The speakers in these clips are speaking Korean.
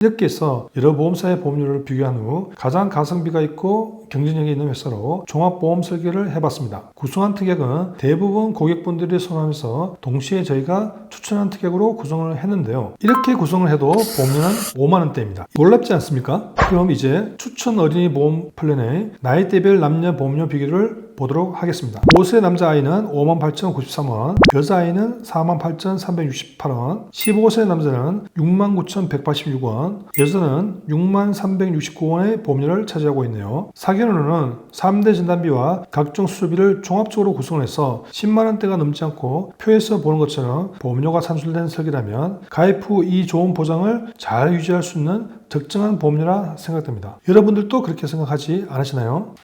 이렇게 해서 여러 보험사의 보험료를 비교한 후 가장 가성비가 있고 경쟁력이 있는 회사로 종합보험 설계를 해봤습니다. 구성한 특약은 대부분 고객분들이 선호하면서 동시에 저희가 추천한 특약으로 구성을 했는데요. 이렇게 구성을 해도 보험료는 5만원대입니다. 놀랍지 않습니까? 그럼 이제 추천 어린이 보험 플랜의 나이대별 남녀 보험료 비교를 보도록 하겠습니다. 5세 남자아이는 58,093원, 여자아이는 48,368원, 15세 남자는 69,186원, 여자는 63,369원의 보험료를 차지하고 있네요. 사견으로는 3대 진단비와 각종 수술비를 종합적으로 구성해서 10만원대가 넘지 않고 표에서 보는 것처럼 보험료가 산출된 설계라면 가입 후 이 좋은 보장을 잘 유지할 수 있는 적정한 보험료라 생각됩니다. 여러분들도 그렇게 생각하지 않으시나요?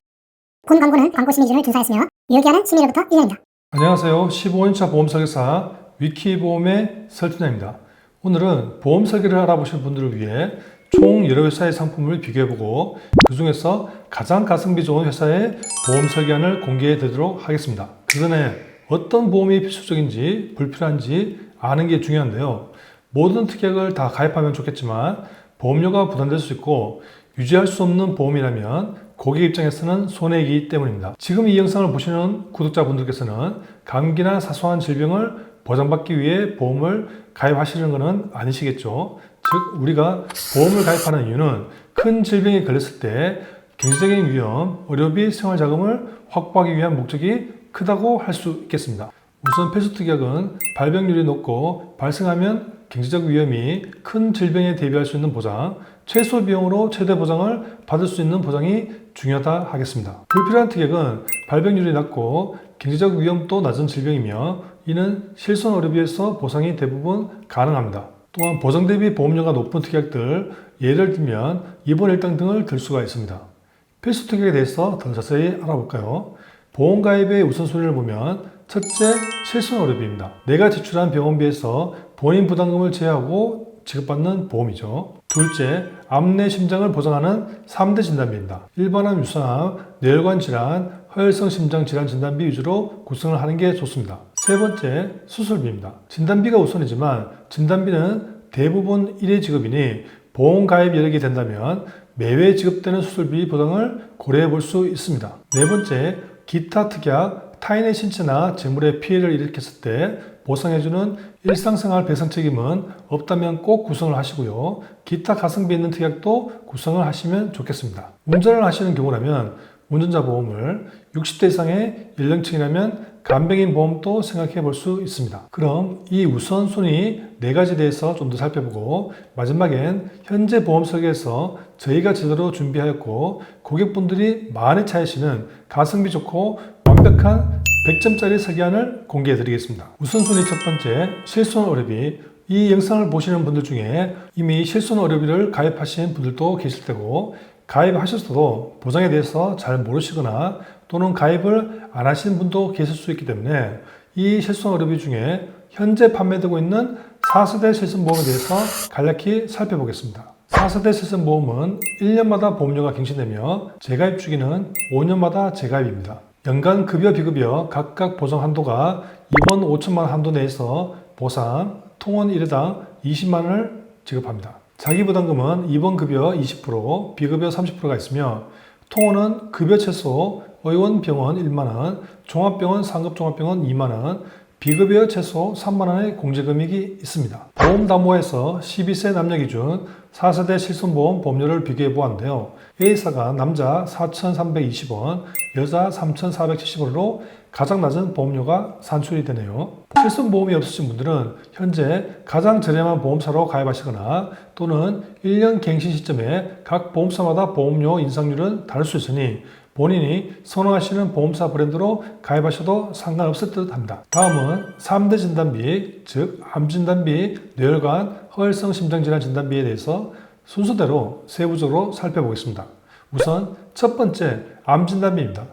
본 광고는 광고 심의 기준을 준수하였으며 유효기한은 심의로부터 1년입니다. 안녕하세요. 15년차 보험 설계사 위키보험의 설팀장입니다. 오늘은 보험 설계를 알아보실 분들을 위해 총 여러 회사의 상품을 비교해보고 그 중에서 가장 가성비 좋은 회사의 보험 설계안을 공개해 드리도록 하겠습니다. 그 전에 어떤 보험이 필수적인지 불필요한지 아는 게 중요한데요. 모든 특약을 다 가입하면 좋겠지만 보험료가 부담될 수 있고 유지할 수 없는 보험이라면 고객 입장에서는 손해이기 때문입니다. 지금 이 영상을 보시는 구독자분들께서는 감기나 사소한 질병을 보장받기 위해 보험을 가입하시는 것은 아니시겠죠. 즉 우리가 보험을 가입하는 이유는 큰 질병에 걸렸을 때 경제적인 위험, 의료비, 생활자금을 확보하기 위한 목적이 크다고 할 수 있겠습니다. 우선 필수특약은 발병률이 높고 발생하면 경제적 위험이 큰 질병에 대비할 수 있는 보장, 최소 비용으로 최대 보장을 받을 수 있는 보장이 중요하다 하겠습니다. 불필요한 특약은 발병률이 낮고 경제적 위험도 낮은 질병이며 이는 실손 의료비에서 보상이 대부분 가능합니다. 또한 보장 대비 보험료가 높은 특약들, 예를 들면 입원 일당 등을 들 수가 있습니다. 필수 특약에 대해서 더 자세히 알아볼까요? 보험 가입의 우선순위를 보면 첫째, 실손 의료비입니다. 내가 지출한 병원비에서 본인 부담금을 제외하고 지급받는 보험이죠. 둘째, 암 내 심장을 보장하는 3대 진단비입니다. 일반암, 유사암, 뇌혈관 질환, 허혈성 심장 질환 진단비 위주로 구성을 하는 게 좋습니다. 세 번째, 수술비입니다. 진단비가 우선이지만 진단비는 대부분 1회 지급이니 보험 가입 여력이 된다면 매회 지급되는 수술비 보장을 고려해 볼 수 있습니다. 네 번째, 기타 특약, 타인의 신체나 재물에 피해를 일으켰을 때 보상해주는 일상생활 배상 책임은 없다면 꼭 구성을 하시고요. 기타 가성비 있는 특약도 구성을 하시면 좋겠습니다. 운전을 하시는 경우라면 운전자 보험을 60대 이상의 연령층이라면 간병인 보험도 생각해 볼 수 있습니다. 그럼 이 우선순위 4가지에 대해서 좀 더 살펴보고 마지막엔 현재 보험 설계에서 저희가 제대로 준비하였고 고객분들이 많이 찾으시는 가성비 좋고 완벽한 100점짜리 설계안을 공개해 드리겠습니다. 우선순위 첫 번째, 실손 의료비. 이 영상을 보시는 분들 중에 이미 실손 의료비를 가입하신 분들도 계실 테고 가입하셨어도 보장에 대해서 잘 모르시거나 또는 가입을 안 하시는 분도 계실 수 있기 때문에 이 실손 의료비 중에 현재 판매되고 있는 4세대 실손보험에 대해서 간략히 살펴보겠습니다. 4세대 실손보험은 1년마다 보험료가 갱신되며 재가입 주기는 5년마다 재가입입니다. 연간 급여 비급여 각각 보장 한도가 입원 5천만 원 한도 내에서 보상, 통원 1회당 20만 원을 지급합니다. 자기부담금은 입원 급여 20%, 비급여 30%가 있으며 통원은 급여 최소, 의원 병원 1만 원, 종합병원 상급 종합병원 2만 원, 비급여 최소 3만 원의 공제금액이 있습니다. 보험담보에서 12세 남녀 기준 4세대 실손보험 보험료를 비교해 보았는데요. A사가 남자 4,320원, 여자 3,470원으로 가장 낮은 보험료가 산출이 되네요. 실손보험이 없으신 분들은 현재 가장 저렴한 보험사로 가입하시거나 또는 1년 갱신 시점에 각 보험사마다 보험료 인상률은 다를 수 있으니 본인이 선호하시는 보험사 브랜드로 가입하셔도 상관없을 듯 합니다. 다음은 3대 진단비, 즉 암진단비, 뇌혈관, 허혈성 심장질환 진단비에 대해서 순서대로 세부적으로 살펴보겠습니다. 우선 첫 번째 암진단비입니다.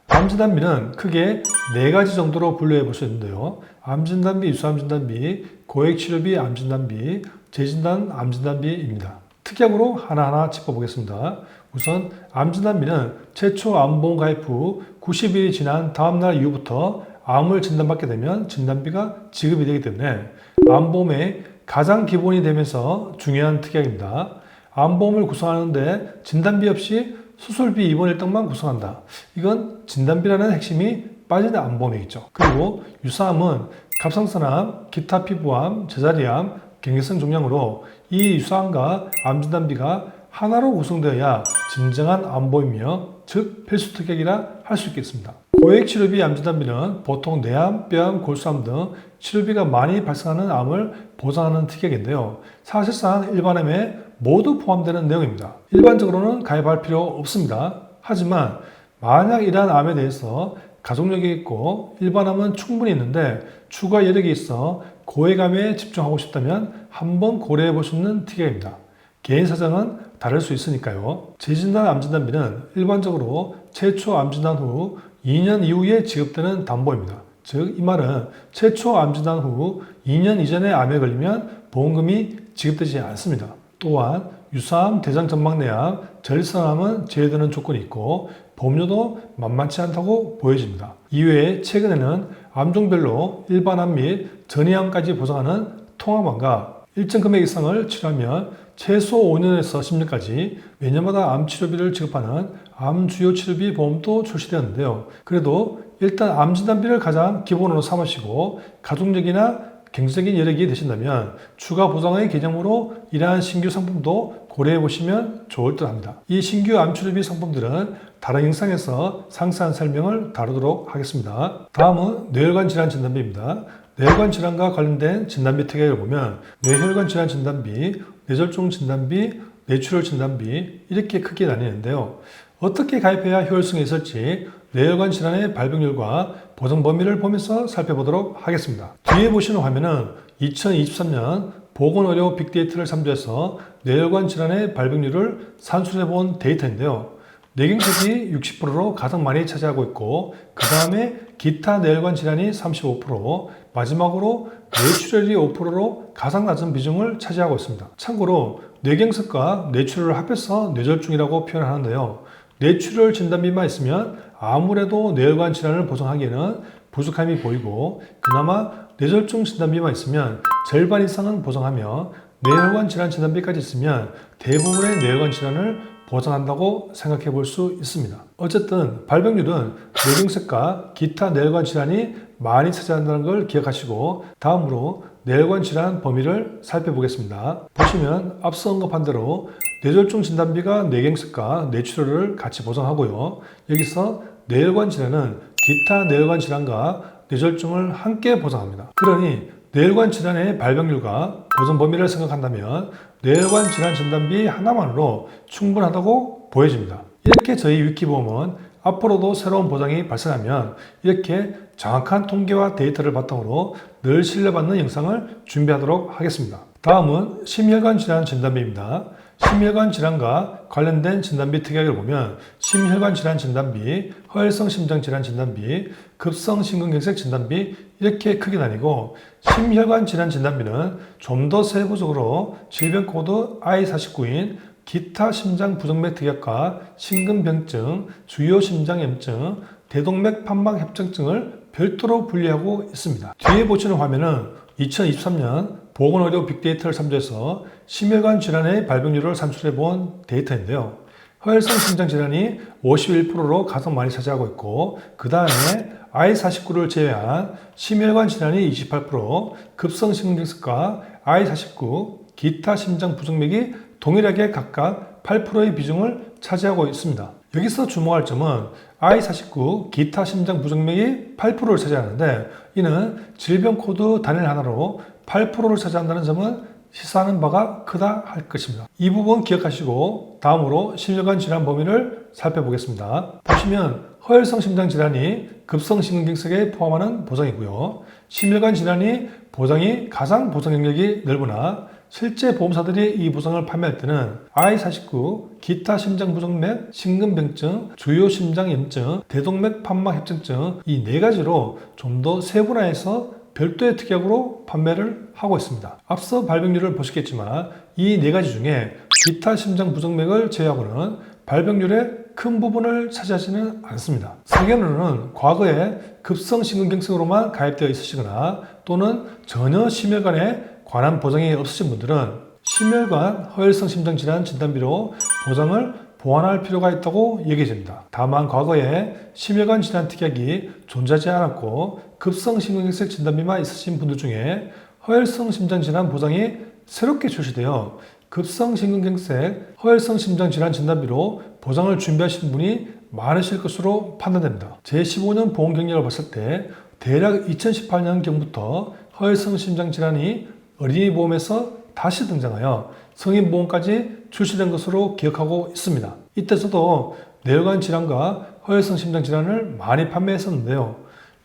암진단비는 크게 4가지 정도로 분류해 볼 수 있는데요. 암진단비, 유사암진단비, 고액치료비 암진단비, 재진단 암진단비입니다. 특약으로 하나하나 짚어보겠습니다. 우선 암진단비는 최초 암보험 가입 후 90일이 지난 다음날 이후부터 암을 진단받게 되면 진단비가 지급이 되기 때문에 암보험의 가장 기본이 되면서 중요한 특약입니다. 암보험을 구성하는데 진단비 없이 수술비 입원 일당만 구성한다. 이건 진단비라는 핵심이 빠진 암보험이겠죠. 그리고 유사암은 갑상선암, 기타 피부암, 제자리암, 경계성 종양으로 이 유사암과 암 진단비가 하나로 구성되어야 진정한 암보험이며 즉 필수 특약이라 할 수 있겠습니다. 고액 치료비 암 진단비는 보통 뇌암, 뼈암, 골수암 등 치료비가 많이 발생하는 암을 보장하는 특약인데요. 사실상 일반암에 모두 포함되는 내용입니다. 일반적으로는 가입할 필요 없습니다. 하지만 만약 이러한 암에 대해서 가족력이 있고 일반암은 충분히 있는데 추가 여력이 있어 고액암에 집중하고 싶다면 한번 고려해 볼 수 있는 특약입니다. 개인 사정은 다를 수 있으니까요. 재진단 암진단비는 일반적으로 최초 암진단 후 2년 이후에 지급되는 담보입니다. 즉, 이 말은 최초 암진단 후 2년 이전에 암에 걸리면 보험금이 지급되지 않습니다. 또한 유사암, 대장전막내암, 전립선암은 제외되는 조건이 있고 보험료도 만만치 않다고 보여집니다. 이외에 최근에는 암종별로 일반암 및 전이암까지 보장하는 통합암과 일정 금액 이상을 치료하면 최소 5년에서 10년까지 매년마다 암 치료비를 지급하는 암주요치료비 보험도 출시되었는데요. 그래도 일단 암 진단비를 가장 기본으로 삼으시고 가족력이나 경제적인 여력이 되신다면 추가 보장의 개념으로 이러한 신규 상품도 고려해 보시면 좋을 듯 합니다. 이 신규 암치료비 상품들은 다른 영상에서 상세한 설명을 다루도록 하겠습니다. 다음은 뇌혈관 질환 진단비입니다. 뇌혈관 질환과 관련된 진단비 특약을 보면 뇌혈관 질환 진단비, 뇌졸중 진단비, 뇌출혈 진단비 이렇게 크게 나뉘는데요. 어떻게 가입해야 효율성이 있을지 뇌혈관 질환의 발병률과 보정 범위를 보면서 살펴보도록 하겠습니다. 뒤에 보시는 화면은 2023년 보건의료 빅데이터를 참조해서 뇌혈관 질환의 발병률을 산출해 본 데이터인데요. 뇌경색이 60%로 가장 많이 차지하고 있고 그 다음에 기타 뇌혈관 질환이 35%, 마지막으로 뇌출혈이 5%로 가장 낮은 비중을 차지하고 있습니다. 참고로 뇌경색과 뇌출혈을 합해서 뇌졸중이라고 표현하는데요. 뇌출혈 진단비만 있으면 아무래도 뇌혈관 질환을 보정하기에는 부족함이 보이고 그나마 뇌졸중 진단비만 있으면 절반 이상은 보정하며 뇌혈관 질환 진단비까지 있으면 대부분의 뇌혈관 질환을 보장한다고 생각해 볼 수 있습니다. 어쨌든 발병률은 뇌경색과 기타 뇌혈관 질환이 많이 차지한다는 걸 기억하시고 다음으로 뇌혈관 질환 범위를 살펴보겠습니다. 보시면 앞서 언급한 대로 뇌졸중 진단비가 뇌경색과 뇌출혈을 같이 보장하고요. 여기서 뇌혈관 질환은 기타 뇌혈관 질환과 뇌졸중을 함께 보장합니다. 그러니 뇌혈관 질환의 발병률과 보정 범위를 생각한다면 뇌혈관 질환 진단비 하나만으로 충분하다고 보여집니다. 이렇게 저희 위키보험은 앞으로도 새로운 보장이 발생하면 이렇게 정확한 통계와 데이터를 바탕으로 늘 신뢰받는 영상을 준비하도록 하겠습니다. 다음은 심혈관 질환 진단비입니다. 심혈관 질환과 관련된 진단비 특약을 보면 심혈관 질환 진단비, 허혈성 심장 질환 진단비, 급성 심근경색 진단비 이렇게 크게 나뉘고 심혈관 질환 진단비는 좀 더 세부적으로 질병 코드 I49인 기타 심장 부정맥 특약과 심근병증, 주요 심장염증, 대동맥 판막 협정증을 별도로 분리하고 있습니다. 뒤에 보시는 화면은 2023년 보건의료 빅데이터를 참조해서 심혈관 질환의 발병률을 산출해 본 데이터인데요. 허혈성 심장 질환이 51%로 가장 많이 차지하고 있고 그 다음에 I49를 제외한 심혈관 질환이 28%, 급성 심근경색과 I49, 기타 심장 부정맥이 동일하게 각각 8%의 비중을 차지하고 있습니다. 여기서 주목할 점은 I49 기타 심장 부정맥이 8%를 차지하는데 이는 질병 코드 단일 하나로 8%를 차지한다는 점은 시사하는 바가 크다 할 것입니다. 이 부분 기억하시고 다음으로 심혈관 질환 범위를 살펴보겠습니다. 보시면 허혈성 심장 질환이 급성 심근경색에 포함하는 보장이고요. 심혈관 질환이 보장이 가장 보장 영역이 넓으나 실제 보험사들이 이 보장을 판매할 때는 I49, 기타 심장 부정맥, 심근병증, 주요 심장염증, 대동맥 판막 협정증 이 네 가지로 좀 더 세분화해서 별도의 특약으로 판매를 하고 있습니다. 앞서 발병률을 보시겠지만 이 네 가지 중에 기타 심장 부정맥을 제외하고는 발병률의 큰 부분을 차지하지는 않습니다. 사견으로는 과거에 급성 심근경색으로만 가입되어 있으시거나 또는 전혀 심혈관에 관한 보장이 없으신 분들은 심혈관 허혈성 심장질환 진단비로 보장을 보완할 필요가 있다고 얘기됩니다. 다만 과거에 심혈관 질환 특약이 존재하지 않았고 급성심근경색 진단비만 있으신 분들 중에 허혈성 심장질환 보장이 새롭게 출시되어 급성심근경색 허혈성 심장질환 진단비로 보장을 준비하신 분이 많으실 것으로 판단됩니다. 제15년 보험 경력을 봤을 때 대략 2018년경부터 허혈성 심장질환이 어린이 보험에서 다시 등장하여 성인 보험까지 출시된 것으로 기억하고 있습니다. 이때서도 뇌혈관 질환과 허혈성 심장 질환을 많이 판매했었는데요.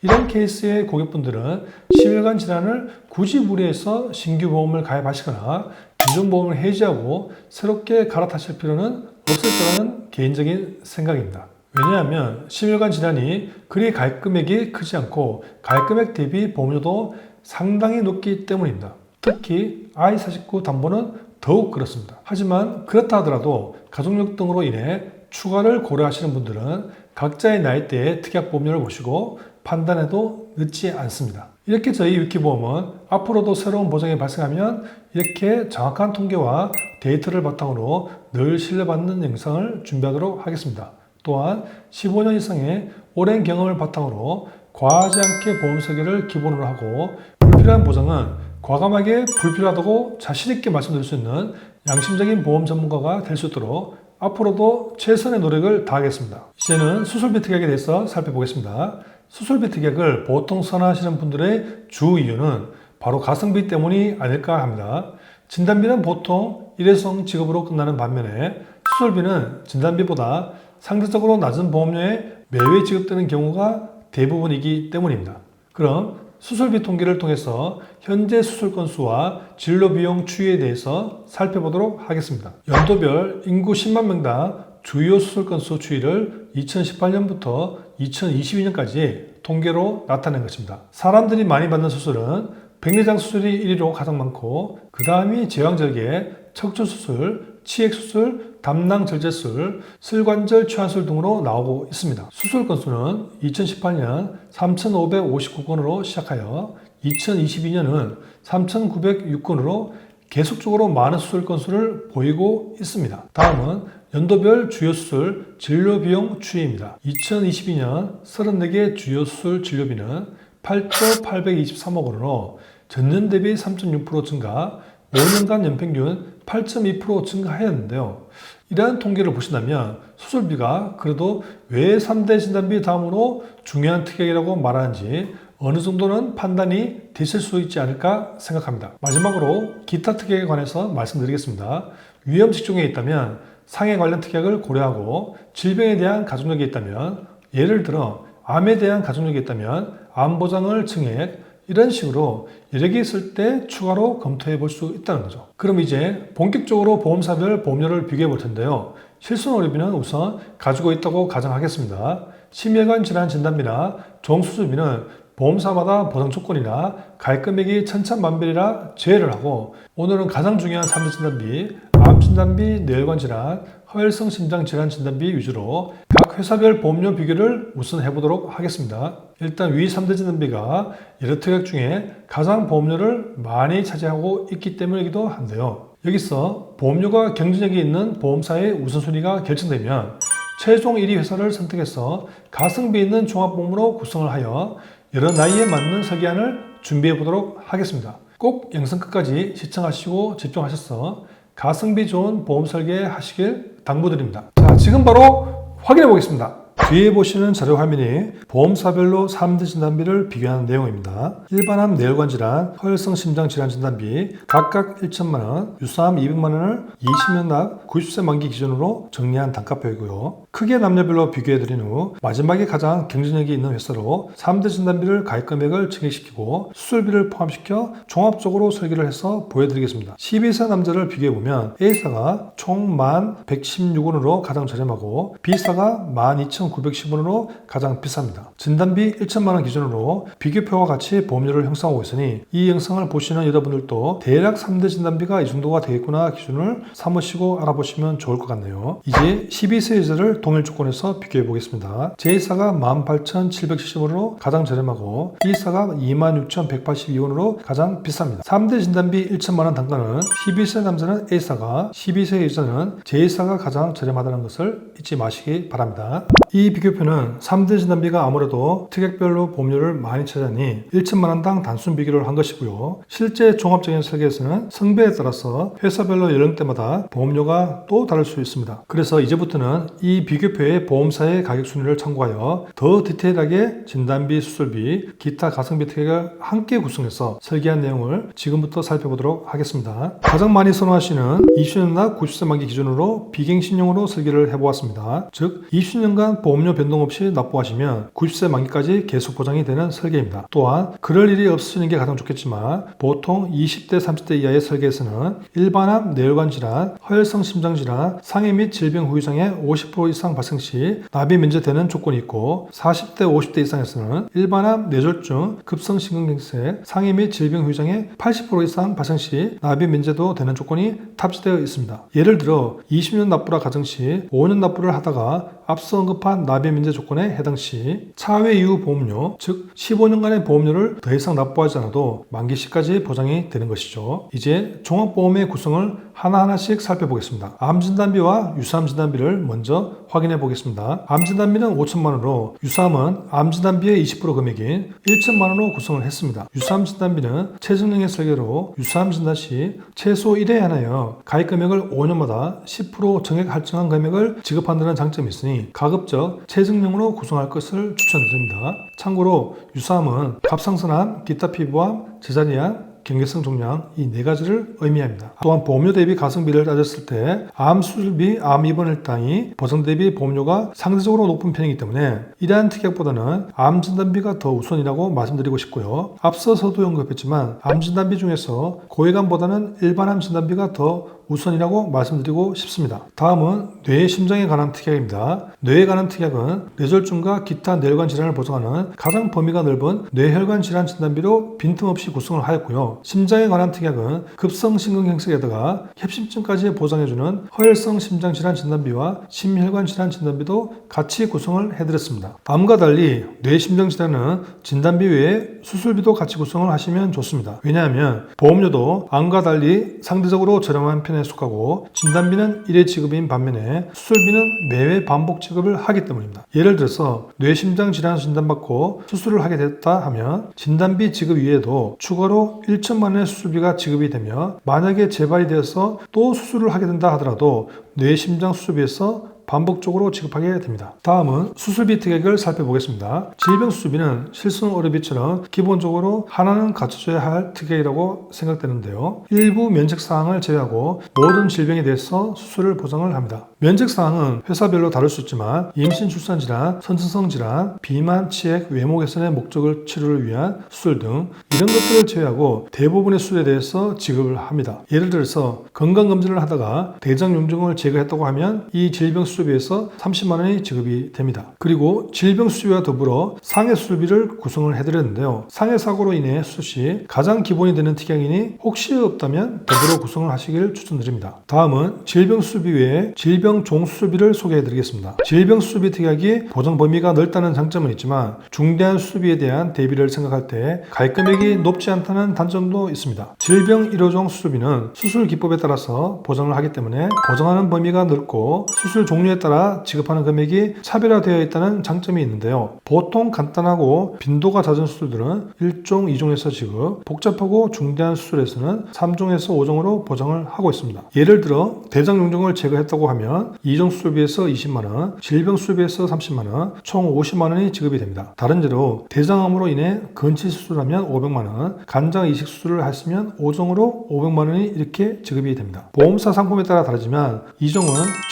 이런 케이스의 고객분들은 심혈관 질환을 굳이 무리해서 신규 보험을 가입하시거나 기존 보험을 해지하고 새롭게 갈아타실 필요는 없을 거라는 개인적인 생각입니다. 왜냐하면 심혈관 질환이 그리 가입 금액이 크지 않고 가입 금액 대비 보험료도 상당히 높기 때문입니다. 특히 I49 담보는 더욱 그렇습니다. 하지만 그렇다 하더라도 가족력 등으로 인해 추가를 고려하시는 분들은 각자의 나이대의 특약 보험료를 보시고 판단해도 늦지 않습니다. 이렇게 저희 위키보험은 앞으로도 새로운 보장이 발생하면 이렇게 정확한 통계와 데이터를 바탕으로 늘 신뢰받는 영상을 준비하도록 하겠습니다. 또한 15년 이상의 오랜 경험을 바탕으로 과하지 않게 보험 설계를 기본으로 하고 불필요한 보장은 과감하게 불필요하다고 자신있게 말씀드릴 수 있는 양심적인 보험 전문가가 될 수 있도록 앞으로도 최선의 노력을 다하겠습니다. 이제는 수술비 특약에 대해서 살펴보겠습니다. 수술비 특약을 보통 선호하시는 분들의 주 이유는 바로 가성비 때문이 아닐까 합니다. 진단비는 보통 일회성 지급으로 끝나는 반면에 수술비는 진단비보다 상대적으로 낮은 보험료에 매회 지급되는 경우가 대부분이기 때문입니다. 그럼 수술비 통계를 통해서 현재 수술 건수와 진료 비용 추이에 대해서 살펴보도록 하겠습니다. 연도별 인구 10만 명당 주요 수술 건수 추이를 2018년부터 2022년까지 통계로 나타낸 것입니다. 사람들이 많이 받는 수술은 백내장 수술이 1위로 가장 많고 그 다음이 제왕절개, 척추수술, 치액수술, 담낭절제술, 슬관절 치환술 등으로 나오고 있습니다. 수술 건수는 2018년 3,559건으로 시작하여 2022년은 3,906건으로 계속적으로 많은 수술 건수를 보이고 있습니다. 다음은 연도별 주요 수술 진료 비용 추이입니다. 2022년 34개 주요 수술 진료비는 8조 823억 원으로 전년 대비 3.6% 증가, 5년간 연평균 8.2% 증가하였는데요. 이러한 통계를 보신다면 수술비가 그래도 왜 3대 진단비 다음으로 중요한 특약이라고 말하는지 어느 정도는 판단이 되실 수 있지 않을까 생각합니다. 마지막으로 기타 특약에 관해서 말씀드리겠습니다. 위험 직종에 있다면 상해 관련 특약을 고려하고 질병에 대한 가족력이 있다면 예를 들어 암에 대한 가족력이 있다면 암 보장을 증액 이런 식으로 여러 개 있을 때 추가로 검토해 볼 수 있다는 거죠. 그럼 이제 본격적으로 보험사별 보험료를 비교해 볼 텐데요. 실손의료비는 우선 가지고 있다고 가정하겠습니다. 심혈관 질환 진단비나 종수술비는 보험사마다 보장 조건이나 가입 금액이 천차만별이라 제외를 하고 오늘은 가장 중요한 3대 진단비, 암 진단비, 뇌혈관 질환, 허혈성 심장 질환 진단비 위주로 각 회사별 보험료 비교를 우선 해보도록 하겠습니다. 일단 위 3대 진단비가 여러 특약 중에 가장 보험료를 많이 차지하고 있기 때문이기도 한데요. 여기서 보험료가 경쟁력이 있는 보험사의 우선순위가 결정되면 최종 1위 회사를 선택해서 가성비 있는 종합보험으로 구성을 하여 여러 나이에 맞는 설계안을 준비해 보도록 하겠습니다. 꼭 영상 끝까지 시청하시고 집중하셔서 가성비 좋은 보험 설계 하시길 당부드립니다. 자, 지금 바로 확인해 보겠습니다. 뒤에 보시는 자료 화면이 보험사별로 3대 진단비를 비교하는 내용입니다. 일반암 뇌혈관 질환, 허혈성 심장 질환 진단비 각각 1천만원, 유사암 200만원을 20년 납 90세 만기 기준으로 정리한 단가표이고요. 크게 남녀별로 비교해드린 후 마지막에 가장 경쟁력이 있는 회사로 3대 진단비를 가입 금액을 증액시키고 수술비를 포함시켜 종합적으로 설계를 해서 보여드리겠습니다. 12세 남자를 비교해보면 A사가 총 1116원으로 가장 저렴하고 B사가 12,910원으로 가장 비쌉니다. 진단비 1천만원 기준으로 비교표와 같이 보험료를 형성하고 있으니 이 영상을 보시는 여러분들도 대략 3대 진단비가 이 정도가 되겠구나 기준을 삼으시고 알아보시면 좋을 것 같네요. 이제 12세 여자를 동일 조건에서 비교해 보겠습니다. 제1사가 18,770원으로 가장 저렴하고 B사가 26,182원으로 가장 비쌉니다. 3대 진단비 1천만원 단가는 12세 남자는 A사가, 12세 여자는 제1사가 가장 저렴하다는 것을 잊지 마시기 바랍니다. 이 비교표는 3대 진단비가 아무래도 특약별로 보험료를 많이 차지하니 1천만원당 단순 비교를 한 것이고요. 실제 종합적인 설계에서는 성배에 따라서 회사별로 연령대마다 보험료가 또 다를 수 있습니다. 그래서 이제부터는 이 비교표의 보험사의 가격 순위를 참고하여 더 디테일하게 진단비, 수술비, 기타 가성비 특약을 함께 구성해서 설계한 내용을 지금부터 살펴보도록 하겠습니다. 가장 많이 선호하시는 20년이나 90세 만기 기준으로 비갱신용으로 설계를 해보았습니다. 즉 20년간 보험료 변동 없이 납부하시면 90세 만기까지 계속 보장이 되는 설계입니다. 또한 그럴 일이 없으시는 게 가장 좋겠지만 보통 20대, 30대 이하의 설계에서는 일반암, 뇌혈관 질환, 허혈성 심장 질환, 상해 및 질병 후유장애 50% 이상 발생 시 납입 면제되는 조건이 있고 40대, 50대 이상에서는 일반암, 뇌졸중, 급성심근경색, 상해 및 질병 후유장애 80% 이상 발생 시 납입 면제도 되는 조건이 탑재되어 있습니다. 예를 들어 20년 납부라 가정 시 5년 납부를 하다가 앞서 언급한 납입 면제 조건에 해당 시 차회 이후 보험료, 즉 15년간의 보험료를 더 이상 납부하지 않아도 만기 시까지 보장이 되는 것이죠. 이제 종합보험의 구성을 하나하나씩 살펴보겠습니다. 암진단비와 유사암진단비를 먼저 확인해 보겠습니다. 암진단비는 5천만원으로 유사암은 암진단비의 20% 금액인 1천만원으로 구성을 했습니다. 유사암진단비는 최저능의 설계로 유사암진단 시 최소 1회에 한하여 가입 금액을 5년마다 10% 정액 할증한 금액을 지급한다는 장점이 있으니 가급적 최저능으로 구성할 것을 추천드립니다. 참고로 유사암은 갑상선암, 기타 피부암, 제자리암, 경계성 종양 이 네 가지를 의미합니다. 또한 보험료 대비 가성비를 따졌을 때 암 수술비, 암 입원 일당이 보상 대비 보험료가 상대적으로 높은 편이기 때문에 이러한 특약보다는 암 진단비가 더 우선이라고 말씀드리고 싶고요. 앞서서도 언급했지만 암 진단비 중에서 고액암보다는 일반암 진단비가 더 우선이라고 말씀드리고 싶습니다. 다음은 뇌 심장에 관한 특약입니다. 뇌에 관한 특약은 뇌졸중과 기타 뇌혈관 질환을 보장하는 가장 범위가 넓은 뇌혈관 질환 진단비로 빈틈없이 구성을 하였고요. 심장에 관한 특약은 급성 심근경색에다가 협심증까지 보장해주는 허혈성 심장 질환 진단비와 심혈관 질환 진단비도 같이 구성을 해드렸습니다. 암과 달리 뇌 심장 질환은 진단비 외에 수술비도 같이 구성을 하시면 좋습니다. 왜냐하면 보험료도 암과 달리 상대적으로 저렴한 편에 속하고 진단비는 1회 지급인 반면에 수술비는 매회 반복 지급을 하기 때문입니다. 예를 들어서 뇌심장 질환 진단받고 수술을 하게 됐다 하면 진단비 지급 이외에도 추가로 1천만 원의 수술비가 지급이 되며 만약에 재발이 되어서 또 수술을 하게 된다 하더라도 뇌심장 수술비에서 반복적으로 지급하게 됩니다. 다음은 수술비 특약을 살펴보겠습니다. 질병 수술비는 실손 의료비처럼 기본적으로 하나는 갖춰줘야 할 특약이라고 생각되는데요. 일부 면책사항을 제외하고 모든 질병에 대해서 수술을 보장을 합니다. 면책사항은 회사별로 다를 수 있지만 임신, 출산 질환, 선천성 질환, 비만, 치액, 외모 개선의 목적을 치료를 위한 수술 등 이런 것들을 제외하고 대부분의 수술에 대해서 지급을 합니다. 예를 들어서 건강검진을 하다가 대장용종을 제거했다고 하면 이 질병 수술비에서 30만 원이 지급이 됩니다. 그리고 질병 수술비와 더불어 상해 수술비를 구성을 해드렸는데요. 상해 사고로 인해 수술 시 가장 기본이 되는 특약이니 혹시 없다면 더불어 구성을 하시길 추천드립니다. 다음은 질병 수술비 외에 질병 종수술비를 소개해드리겠습니다. 질병 수술비 특약이 보장 범위가 넓다는 장점은 있지만 중대한 수술비에 대한 대비를 생각할 때 가입 금액이 높지 않다는 단점도 있습니다. 질병 1호종 수술비는 수술 기법에 따라서 보장을 하기 때문에 보장하는 범위가 넓고 수술 종류에 따라 지급하는 금액이 차별화되어 있다는 장점이 있는데요. 보통 간단하고 빈도가 잦은 수술들은 1종, 2종에서 지급, 복잡하고 중대한 수술에서는 3종에서 5종으로 보장을 하고 있습니다. 예를 들어 대장용종을 제거했다고 하면 2종 수술비에서 20만원, 질병 수술비에서 30만원, 총 50만원이 지급이 됩니다. 다른 예로 대장암으로 인해 근치 수술하면 500만원, 간장 이식 수술을 했으면 5종으로 500만원이 이렇게 지급이 됩니다. 보험사 상품에 따라 다르지만 2종은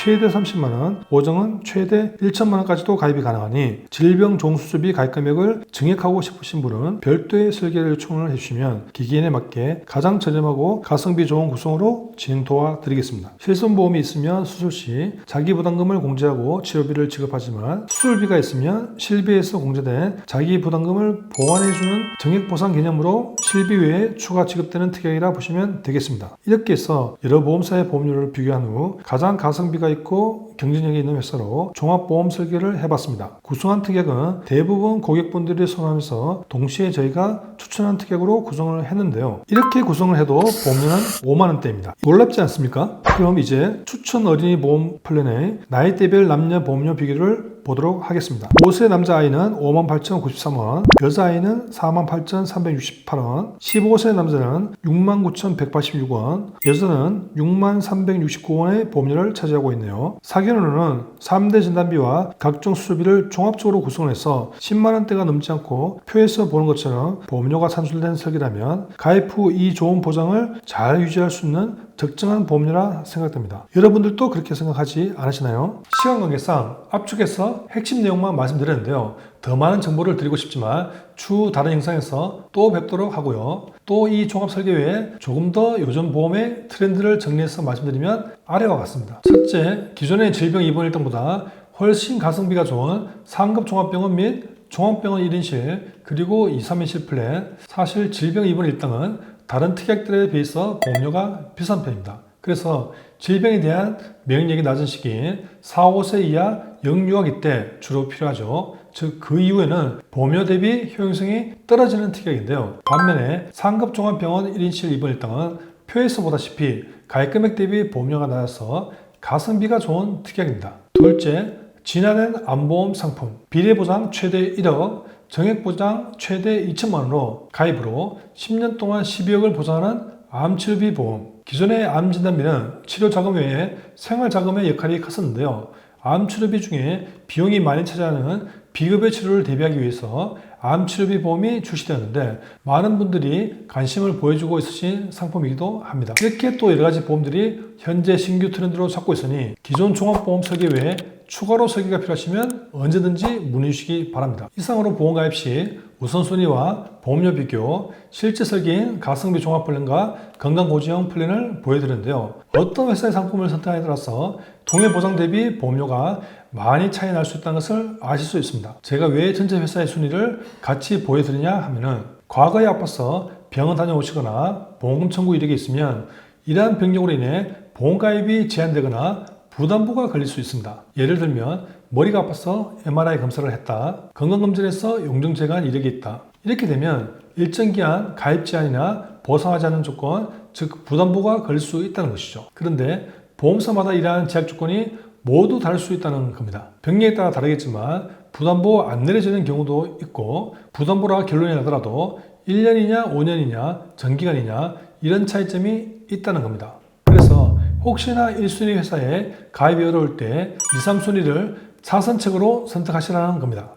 최대 30만원, 5종은 최대 1천만원까지도 가입이 가능하니 질병 종수술비 가입 금액을 증액하고 싶으신 분은 별도의 설계를 요청을 해주시면 기기인에 맞게 가장 저렴하고 가성비 좋은 구성으로 진행 도와드리겠습니다. 실손보험이 있으면 수술 시 시 자기 부담금을 공제하고 치료비를 지급하지만 수술비가 있으면 실비에서 공제된 자기 부담금을 보완해주는 정액보상 개념으로 실비 외에 추가 지급되는 특약이라 보시면 되겠습니다. 이렇게 해서 여러 보험사의 보험료를 비교한 후 가장 가성비가 있고 경쟁력이 있는 회사로 종합보험 설계를 해봤습니다. 구성한 특약은 대부분 고객분들이 선호하면서 동시에 저희가 추천한 특약으로 구성을 했는데요. 이렇게 구성을 해도 보험료는 5만원대입니다. 놀랍지 않습니까? 그럼 이제 추천 어린이 보험 플랜의 나이대별 남녀 보험료 비교를 보도록 하겠습니다. 5세 남자아이는 58,093원, 여자아이는 48,368원, 15세 남자는 69,186원, 여자는 63,369원의 보험료를 차지하고 있네요. 사견으로는 3대 진단비와 각종 수술비를 종합적으로 구성해서 10만원대가 넘지 않고 표에서 보는 것처럼 보험료가 산출된 설계라면 가입 후 이 좋은 보장을 잘 유지할 수 있는 적정한 보험료라 생각됩니다. 여러분들도 그렇게 생각하지 않으시나요? 시간 관계상 압축해서 핵심 내용만 말씀드렸는데요. 더 많은 정보를 드리고 싶지만 추후 다른 영상에서 또 뵙도록 하고요. 또 이 종합 설계 외에 조금 더 요즘 보험의 트렌드를 정리해서 말씀드리면 아래와 같습니다. 첫째, 기존의 질병 입원 일당보다 훨씬 가성비가 좋은 상급 종합병원 및 종합병원 1인실 그리고 2, 3인실 플랜. 사실 질병 입원 일당은 다른 특약들에 비해서 보험료가 비싼 편입니다. 그래서 질병에 대한免疫力낮은 시기인 4, 5세 이하 영유아기 때 주로 필요하죠. 즉 그 이후에는 보험료 대비 효용성이 떨어지는 특약인데요. 반면에 상급 종합병원 1인실 입원 일당은 표에서 보다시피 가입금액 대비 보험료가 낮아서 가성비가 좋은 특약입니다. 둘째, 진화된 암보험 상품, 비례보장 최대 1억, 정액보장 최대 2천만원으로 가입으로 10년 동안 12억을 보장하는 암치료비 보험. 기존의 암진단비는 치료자금 외에 생활자금의 역할이 컸었는데요. 암치료비 중에 비용이 많이 차지하는 비급여 치료를 대비하기 위해서 암치료비 보험이 출시되었는데 많은 분들이 관심을 보여주고 있으신 상품이기도 합니다. 이렇게 또 여러가지 보험들이 현재 신규 트렌드로 잡고 있으니 기존 종합보험 설계 외에 추가로 설계가 필요하시면 언제든지 문의 주시기 바랍니다. 이상으로 보험가입 시 우선순위와 보험료 비교, 실제 설계인 가성비 종합 플랜과 건강보증형 플랜을 보여드렸는데요. 어떤 회사의 상품을 선택하에 따라서 동일 보장 대비 보험료가 많이 차이 날 수 있다는 것을 아실 수 있습니다. 제가 왜 전체 회사의 순위를 같이 보여드리냐 하면은 과거에 아파서 병원 다녀오시거나 보험금 청구 이력이 있으면 이러한 병력으로 인해 보험가입이 제한되거나 부담부가 걸릴 수 있습니다. 예를 들면 머리가 아파서 MRI 검사를 했다. 건강검진에서 용종재간 이력이 있다. 이렇게 되면 일정 기한 가입 제한이나 보상하지 않는 조건, 즉 부담부가 걸릴 수 있다는 것이죠. 그런데 보험사마다 이러한 제약 조건이 모두 다를 수 있다는 겁니다. 병력에 따라 다르겠지만 부담부 안 내려지는 경우도 있고 부담부라 결론이 나더라도 1년이냐 5년이냐 전기간이냐 이런 차이점이 있다는 겁니다. 그래서 혹시나 1순위 회사에 가입이 어려울 때 2, 3순위를 차선책으로 선택하시라는 겁니다.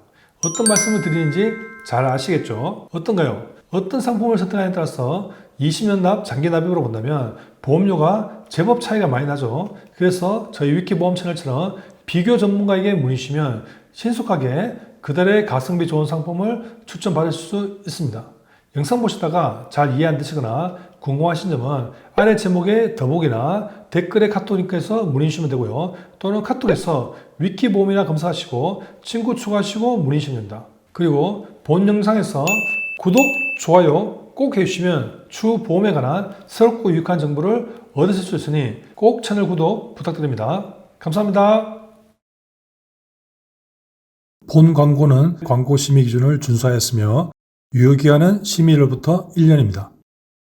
어떤 말씀을 드리는지 잘 아시겠죠? 어떤가요? 어떤 상품을 선택하냐에 따라서 20년 납, 장기 납입으로 본다면 보험료가 제법 차이가 많이 나죠. 그래서 저희 위키보험 채널처럼 비교 전문가에게 문의 주시면 신속하게 그들의 가성비 좋은 상품을 추천받을 수 있습니다. 영상 보시다가 잘 이해 안 되시거나 궁금하신 점은 아래 제목에 더보기나 댓글에 카톡 링크에서 문의 주시면 되고요. 또는 카톡에서 위키보험이나 검사하시고 친구 추가하시고 문의 주시면 됩니다. 그리고 본 영상에서 구독, 좋아요 꼭 해주시면 추후 보험에 관한 새롭고 유익한 정보를 얻으실 수 있으니 꼭 채널 구독 부탁드립니다. 감사합니다. 본 광고는 광고 심의 기준을 준수하였으며 유효기한은 심의일로부터 1년입니다.